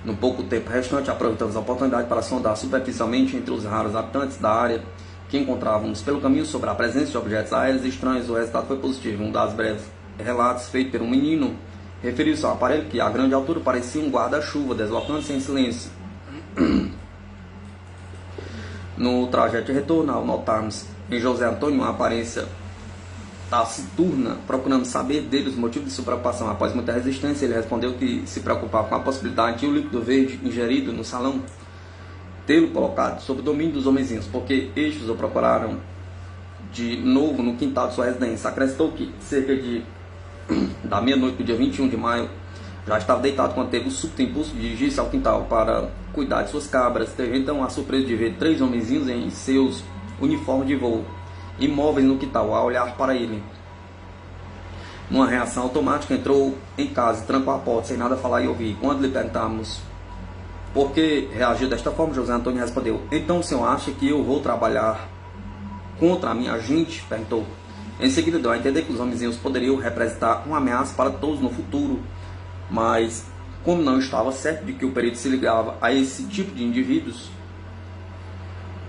No pouco tempo restante, aproveitamos a oportunidade para sondar superficialmente entre os raros habitantes da área que encontrávamos pelo caminho sobre a presença de objetos aéreos estranhos. O resultado foi positivo. Um dos breves relatos feito por um menino referiu-se ao aparelho que, a grande altura, parecia um guarda-chuva, deslocando-se em silêncio. No trajeto de retorno, ao notarmos em José Antônio uma aparência taciturna, procurando saber dele os motivos de sua preocupação. Após muita resistência, ele respondeu que se preocupava com a possibilidade de o líquido verde ingerido no salão tê-lo colocado sob o domínio dos homenzinhos, porque estes o procuraram de novo no quintal de sua residência. Acrescentou que cerca da meia-noite do dia 21 de maio já estava deitado quando teve o súbito impulso de dirigir-se ao quintal para cuidar de suas cabras. Teve então a surpresa de ver 3 homenzinhos em seus uniformes de voo, imóveis no quintal, a olhar para ele. numa reação automática, entrou em casa e trancou a porta sem nada falar e ouvir. Quando lhe perguntamos por que reagiu desta forma, José Antônio respondeu: então o senhor acha que eu vou trabalhar contra a minha gente? Perguntou. Em seguida deu a entender que os homenzinhos poderiam representar uma ameaça para todos no futuro, mas como não estava certo de que o perito se ligava a esse tipo de indivíduos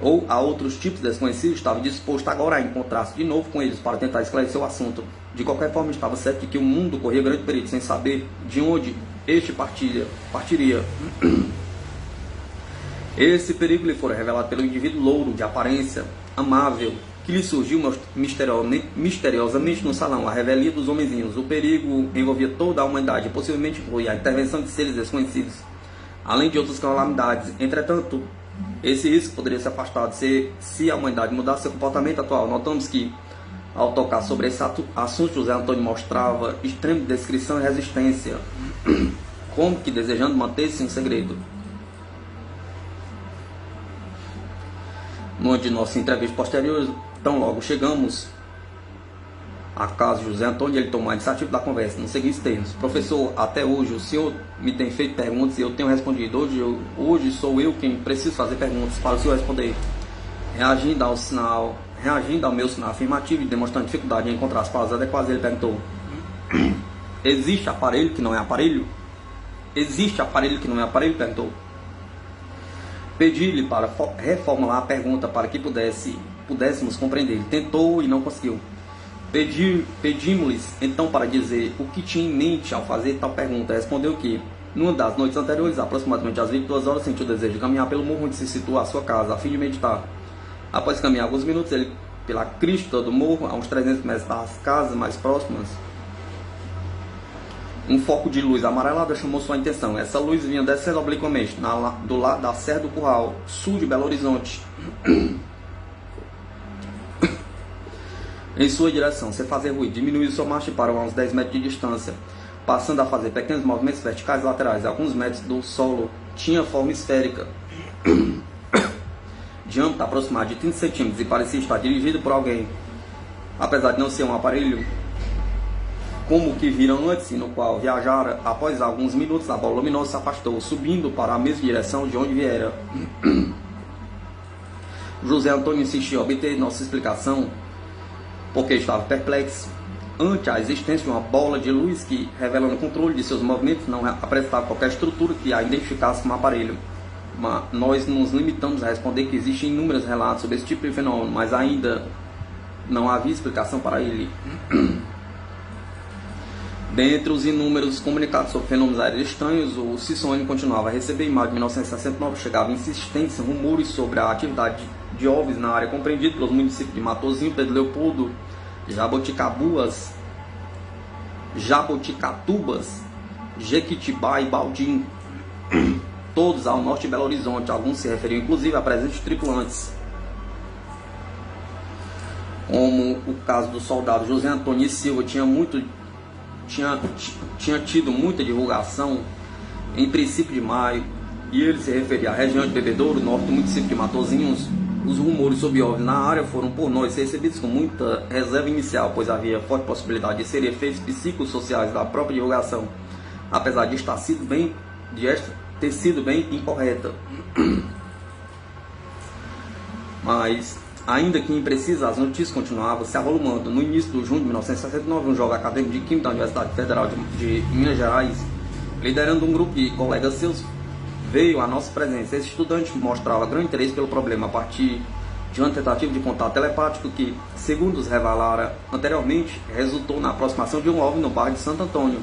ou a outros tipos desconhecidos, estava disposto agora a encontrar-se de novo com eles para tentar esclarecer o assunto. De qualquer forma, estava certo de que o mundo corria grande perigo, sem saber de onde este partiria. Esse perigo lhe fora revelado pelo indivíduo louro, de aparência amável, que lhe surgiu misteriosamente no salão, a revelia dos homenzinhos. O perigo envolvia toda a humanidade e possivelmente incluía a intervenção de seres desconhecidos, além de outras calamidades. Entretanto, esse risco poderia ser afastado se a humanidade mudasse seu comportamento atual. Notamos que, ao tocar sobre esse assunto, José Antônio mostrava extrema descrição e resistência, como que desejando manter-se em segredo. Numa de nossas entrevistas posteriores, tão logo chegamos a casa de José Antônio, ele tomou a iniciativa da conversa, nos seguintes termos: professor, até hoje o senhor me tem feito perguntas e eu tenho respondido. Hoje sou eu quem preciso fazer perguntas para o senhor responder. Reagindo ao meu sinal afirmativo e demonstrando dificuldade em encontrar as palavras adequadas, ele perguntou: existe aparelho que não é aparelho? Existe aparelho que não é aparelho? Perguntou. Pedi-lhe para reformular a pergunta para que pudéssemos compreender. Ele tentou e não conseguiu. Pedimos-lhes então para dizer o que tinha em mente ao fazer tal pergunta. Respondeu que, numa das noites anteriores, aproximadamente às 22 horas, sentiu o desejo de caminhar pelo morro onde se situa a sua casa, a fim de meditar. Após caminhar alguns minutos, ele, pela crista do morro, a uns 300 metros das casas mais próximas, um foco de luz amarelada chamou sua atenção. Essa luz vinha descendo obliquamente do lado da Serra do Curral, sul de Belo Horizonte, em sua direção, sem fazer ruído. Diminuiu sua marcha e parou a uns 10 metros de distância, passando a fazer pequenos movimentos verticais e laterais. A alguns metros do solo, tinha forma esférica, diâmetro aproximado de 30 centímetros, e parecia estar dirigido por alguém. Apesar de não ser um aparelho como o que viram antes, no qual viajara, após alguns minutos a bola luminosa se afastou, subindo para a mesma direção de onde viera. José Antônio insistiu em obter nossa explicação, porque estava perplexo ante a existência de uma bola de luz que, revelando o controle de seus movimentos, não apresentava qualquer estrutura que a identificasse como aparelho. Mas nós nos limitamos a responder que existem inúmeros relatos sobre esse tipo de fenômeno, mas ainda não havia explicação para ele. Dentre os inúmeros comunicados sobre fenômenos aéreos estranhos, o Cicônio continuava a receber. Em maio de 1969, chegavam insistentes rumores sobre a atividade de OVNIs na área compreendida pelos municípios de Matozinho, Pedro Leopoldo, Jaboticatubas, Jequitibá e Baldim, todos ao norte de Belo Horizonte. Alguns se referiam inclusive a presença de tripulantes, como o caso do soldado José Antônio Silva. Tinha tido muita divulgação em princípio de maio, e ele se referia à região de Bebedouro, norte do município de Matozinhos. Os rumores sobre OVNI na área foram por nós recebidos com muita reserva inicial, pois havia forte possibilidade de serem efeitos psicossociais da própria divulgação, apesar de ter sido bem incorreta. Mas, ainda que imprecisa, as notícias continuavam se avolumando. No início de junho de 1969, um jovem acadêmico de Química da Universidade Federal de Minas Gerais, liderando um grupo de colegas seus, veio à nossa presença. Esse estudante mostrava grande interesse pelo problema a partir de uma tentativa de contato telepático que, segundo os revelara anteriormente, resultou na aproximação de um OVNI no bairro de Santo Antônio.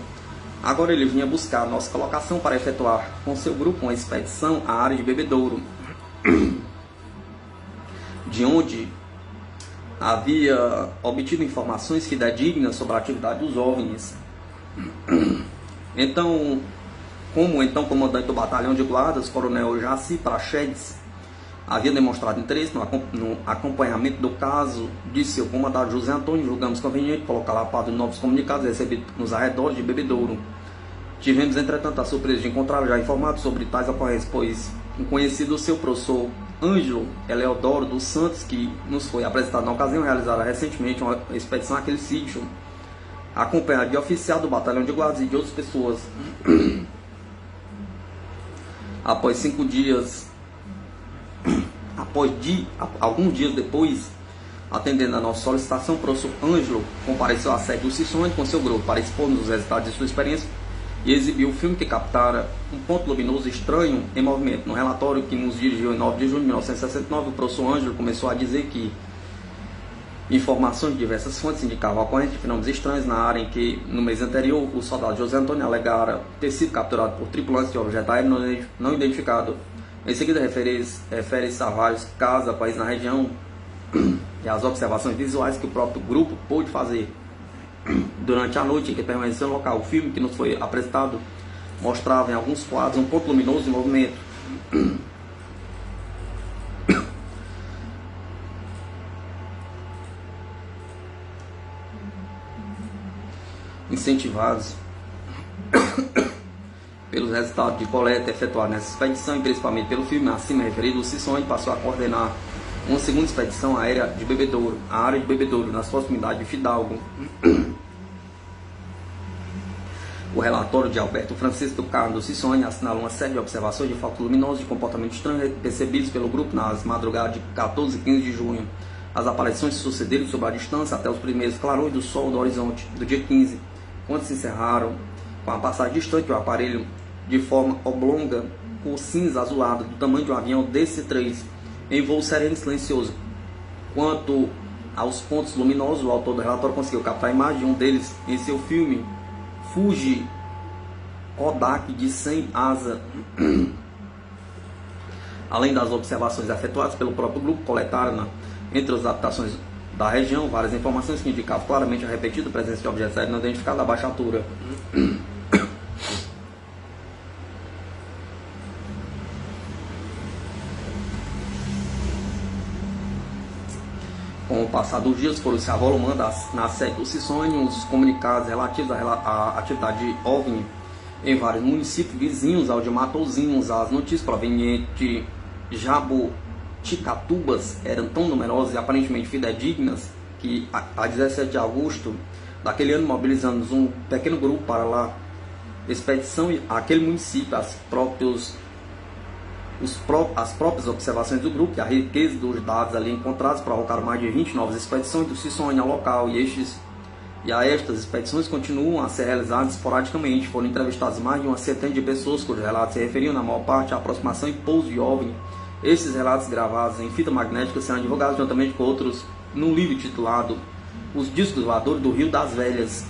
Agora ele vinha buscar nossa colocação para efetuar com seu grupo uma expedição à área de Bebedouro, de onde havia obtido informações fidedignas sobre a atividade dos OVNIs. Então, como o comandante do batalhão de guardas, coronel Jaci Prachedes, havia demonstrado interesse no acompanhamento do caso de seu comandante José Antônio, julgamos conveniente colocar lá para os novos comunicados recebidos nos arredores de Bebedouro. Tivemos, entretanto, a surpresa de encontrá-lo já informado sobre tais ocorrências, pois um conhecido seu professor Ângelo Eleodoro dos Santos, que nos foi apresentado na ocasião, realizara recentemente uma expedição àquele sítio, acompanhado de oficial do batalhão de guardas e de outras pessoas. Após alguns dias depois, atendendo a nossa solicitação, o professor Ângelo compareceu à sede do Cições com seu grupo para expor-nos os resultados de sua experiência e exibiu o filme que captara um ponto luminoso estranho em movimento. No relatório que nos dirigiu em 9 de junho de 1969, o professor Ângelo começou a dizer que informações de diversas fontes indicavam a ocorrência de fenômenos estranhos na área em que, no mês anterior, o soldado José Antônio alegara ter sido capturado por tripulantes de objeto aéreo não identificado. Em seguida, refere-se a vários casos aparecidos na região e as observações visuais que o próprio grupo pôde fazer durante a noite em que permaneceu no local. O filme que nos foi apresentado mostrava em alguns quadros um ponto luminoso em movimento. Incentivados pelos resultados de coleta efetuados nessa expedição e principalmente pelo filme acima referido, o Cições passou a coordenar uma segunda expedição aérea de Bebedouro, a área de Bebedouro, nas proximidades de Fidalgo. O relatório de Alberto Francisco Carlos Cições assinala uma série de observações de fatos luminosos de comportamento estranho percebidos pelo grupo nas madrugadas de 14 e 15 de junho. As aparições se sucederam sobre a distância até os primeiros clarões do sol do horizonte do dia 15, quando se encerraram com a passagem distante do aparelho de forma oblonga cor cinza azulada do tamanho de um avião DC-3 em voo sereno e silencioso. Quanto aos pontos luminosos, o autor do relatório conseguiu captar a imagem de um deles em seu filme Fuji Kodak de 100 asa. Além das observações efetuadas pelo próprio grupo, coletaram entre as adaptações da região várias informações que indicavam claramente a repetida presença de objetos aéreos não identificados a baixa altura. Com o passar dos dias, foram se avolumando na sede do Cições os comunicados relativos à atividade OVNI em vários municípios vizinhos ao de Matozinhos. As notícias provenientes de Jaboticatubas eram tão numerosas e aparentemente fidedignas que, a 17 de agosto daquele ano, mobilizamos um pequeno grupo para lá, expedição àquele município, as próprias observações do grupo e a riqueza dos dados ali encontrados provocaram mais de 20 novas expedições do Cições ao local, e estas expedições continuam a ser realizadas esporadicamente. Foram entrevistadas mais de uma centena de pessoas cujos relatos se referiam na maior parte à aproximação e pouso de OVNI. Esses relatos, gravados em fita magnética, serão divulgados juntamente com outros num livro titulado Os Discos Voadores do Rio das Velhas.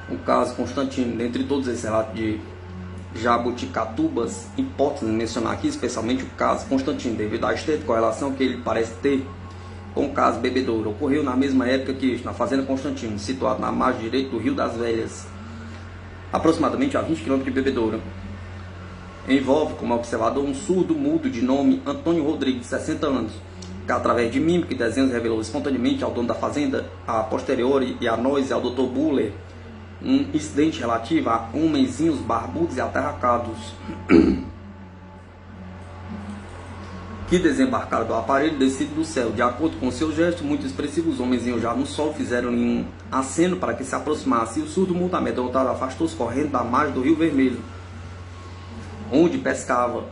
O caso Constantino, dentre todos esses relatos de Jaboticatubas, importa mencionar aqui especialmente o caso Constantino, devido à estreita correlação que ele parece ter com o caso Bebedouro. Ocorreu na mesma época que este, na fazenda Constantino, situado na margem direita do Rio das Velhas, aproximadamente a 20 km de Bebedouro. Envolve como observador um surdo mudo de nome Antônio Rodrigues, de 60 anos, que através de mímica e desenhos revelou espontaneamente ao dono da fazenda, a posteriori e a nós e ao Dr. Buller, um incidente relativo a homenzinhos barbudos e atarracados que desembarcaram do aparelho descido do céu. De acordo com seus gestos muito expressivos, os homenzinhos já no sol fizeram-lhe um aceno para que se aproximasse, e o surdo mudo amedrontado afastou-se correndo da margem do Rio Vermelho, onde pescava.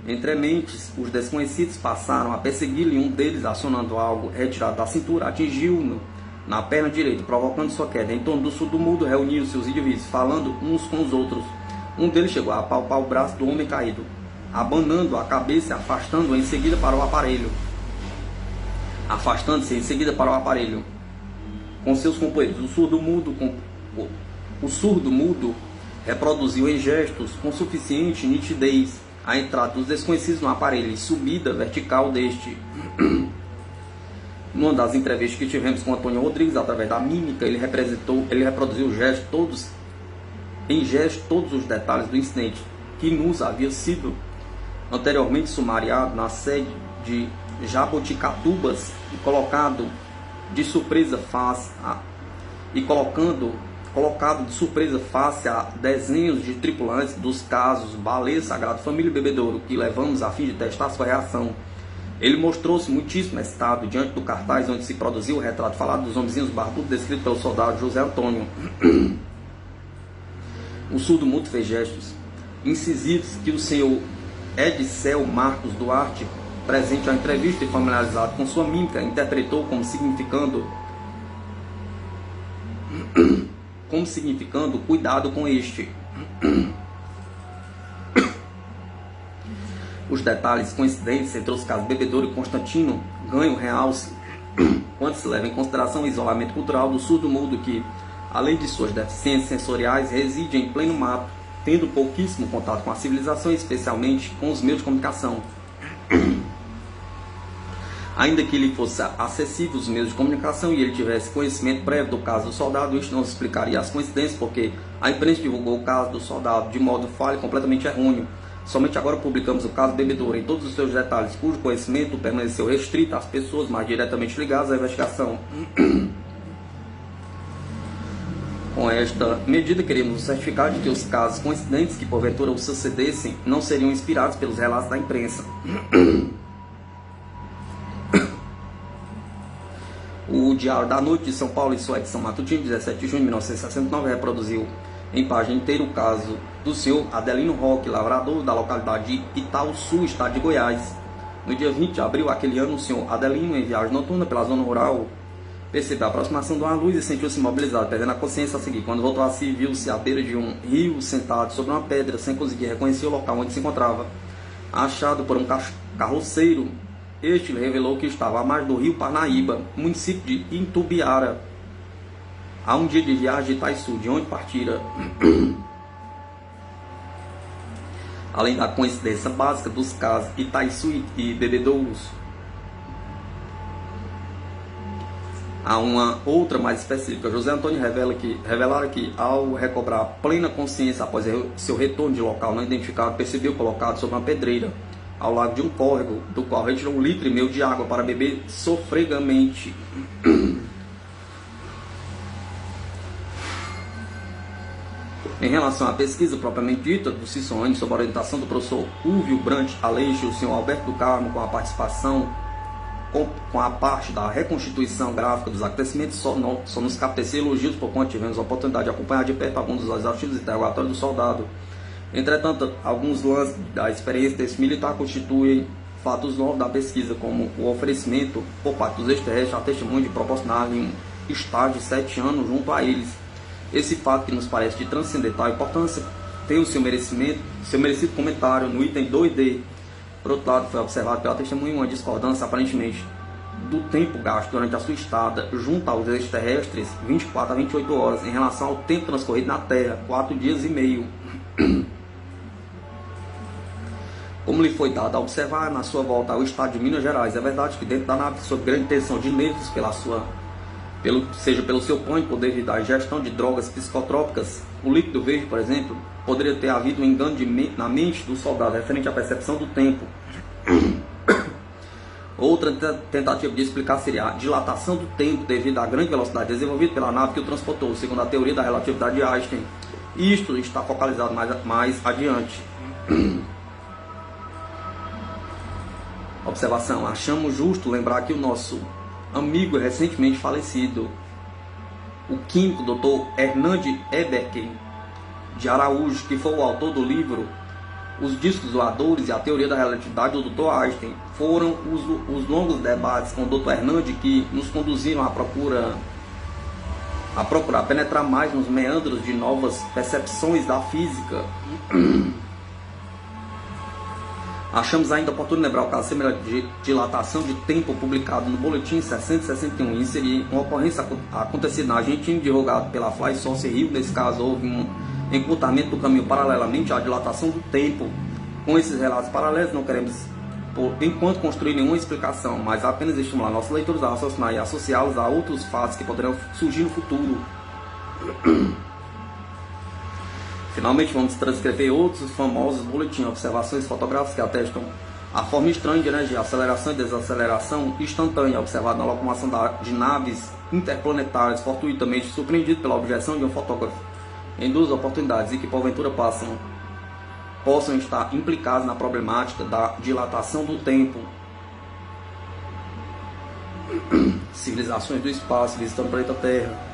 Entre mentes, os desconhecidos passaram a persegui-lo, e um deles, acionando algo retirado da cintura, atingiu-no na perna direita, provocando sua queda. Em torno do surdo mudo reuniram-se os indivíduos, falando uns com os outros. Um deles chegou a apalpar o braço do homem caído, abanando a cabeça e afastando-o em seguida para o aparelho. Afastando-se em seguida para o aparelho com seus companheiros. O surdo mudo reproduziu em gestos com suficiente nitidez a entrada dos desconhecidos no aparelho e subida vertical deste. Numa das entrevistas que tivemos com Antônio Rodrigues, através da mímica, ele reproduziu em gesto todos os detalhes do incidente que nos havia sido anteriormente sumariado na sede de Jaboticatubas e colocado de surpresa face a desenhos de tripulantes dos casos Baleia, Sagrado Família e Bebedouro, que levamos a fim de testar sua reação. Ele mostrou-se muitíssimo excitado diante do cartaz onde se produziu o retrato falado dos homenzinhos barbudos descrito pelo soldado José Antônio. O surdo mudo fez gestos incisivos que o senhor Edicel Marcos Duarte, presente à entrevista e familiarizado com sua mímica, interpretou como significando cuidado com este. Os detalhes coincidentes entre os casos Bebedouro e Constantino ganham realce quando se leva em consideração o isolamento cultural do surdo-mudo que, além de suas deficiências sensoriais, reside em pleno mato, tendo pouquíssimo contato com a civilização, especialmente com os meios de comunicação. Ainda que lhe fosse acessível os meios de comunicação e ele tivesse conhecimento prévio do caso do soldado, isto não explicaria as coincidências, porque a imprensa divulgou o caso do soldado de modo falho e completamente errôneo. Somente agora publicamos o caso Bebedouro em todos os seus detalhes, cujo conhecimento permaneceu restrito às pessoas mais diretamente ligadas à investigação. Com esta medida, queremos nos certificar de que os casos coincidentes que porventura os sucedessem não seriam inspirados pelos relatos da imprensa. O Diário da Noite de São Paulo, em sua edição matutina, 17 de junho de 1969, reproduziu em página inteira o caso do senhor Adelino Roque, lavrador da localidade de Itauçu, estado de Goiás. No dia 20 de abril daquele ano, o senhor Adelino, em viagem noturna pela zona rural, percebeu a aproximação de uma luz e sentiu-se imobilizado, perdendo a consciência a seguir. Quando voltou a si, viu-se à beira de um rio, sentado sobre uma pedra, sem conseguir reconhecer o local onde se encontrava. Achado por um carroceiro, este lhe revelou que estava à margem do rio Parnaíba, município de Intubiara, a um dia de viagem de Itaiçu, de onde partira. Além da coincidência básica dos casos Itaiçu e Bebedouros, há uma outra mais específica. José Antônio revelara que, ao recobrar plena consciência após seu retorno de local não identificado, percebeu colocado sobre uma pedreira, ao lado de um córrego, do qual retirou 1,5 litros de água para beber sofregamente. Em relação à pesquisa propriamente dita do Ciccione, sob a orientação do professor Úvio Brant Aleixo e o senhor Alberto do Carmo, com a participação com a parte da reconstituição gráfica dos acontecimentos, só nos cabe elogios por quanto tivemos a oportunidade de acompanhar de perto alguns dos exaustivos interrogatórios do soldado. Entretanto, alguns lances da experiência desse militar constituem fatos novos da pesquisa, como o oferecimento por parte dos extraterrestres a testemunho de proporcionar-lhe um estágio de 7 anos junto a eles. Esse fato, que nos parece de transcendental importância, tem o seu merecido comentário no item 2D. Por outro lado, foi observado pela testemunha uma discordância, aparentemente, do tempo gasto durante a sua estada junto aos extraterrestres, 24 a 28 horas, em relação ao tempo transcorrido na Terra, 4 dias e meio. Como lhe foi dado a observar na sua volta ao estado de Minas Gerais, é verdade que dentro da nave, sob grande tensão de nervos seja pelo seu pânico ou devido à ingestão de drogas psicotrópicas, o líquido verde, por exemplo, poderia ter havido um engano na mente do soldado referente à percepção do tempo. Outra tentativa de explicar seria a dilatação do tempo devido à grande velocidade desenvolvida pela nave que o transportou, segundo a teoria da relatividade de Einstein. Isto está focalizado mais adiante. Observação: achamos justo lembrar que o nosso amigo recentemente falecido, o químico Dr. Hernande Eberken de Araújo, que foi o autor do livro Os Discos Voadores e a Teoria da Relatividade do Dr. Einstein, foram os longos debates com o Dr. Hernande que nos conduziram à procura a procurar penetrar mais nos meandros de novas percepções da física. Achamos ainda oportuno lembrar o caso semelhante de dilatação de tempo publicado no Boletim 661 e inserir uma ocorrência acontecida na Argentina, divulgado pela Fly Source Rio. Nesse caso, houve um encurtamento do caminho paralelamente à dilatação do tempo. Com esses relatos paralelos, não queremos, por enquanto, construir nenhuma explicação, mas apenas estimular nossos leitores a raciocinar e associá-los a outros fatos que poderão surgir no futuro. Finalmente, vamos transcrever outros famosos boletins, observações fotográficas que atestam a forma estranha de energia, aceleração e desaceleração instantânea observada na locomoção de naves interplanetárias, fortuitamente surpreendido pela objeção de um fotógrafo em duas oportunidades e que porventura possam estar implicados na problemática da dilatação do tempo. Civilizações do espaço visitando o planeta Terra.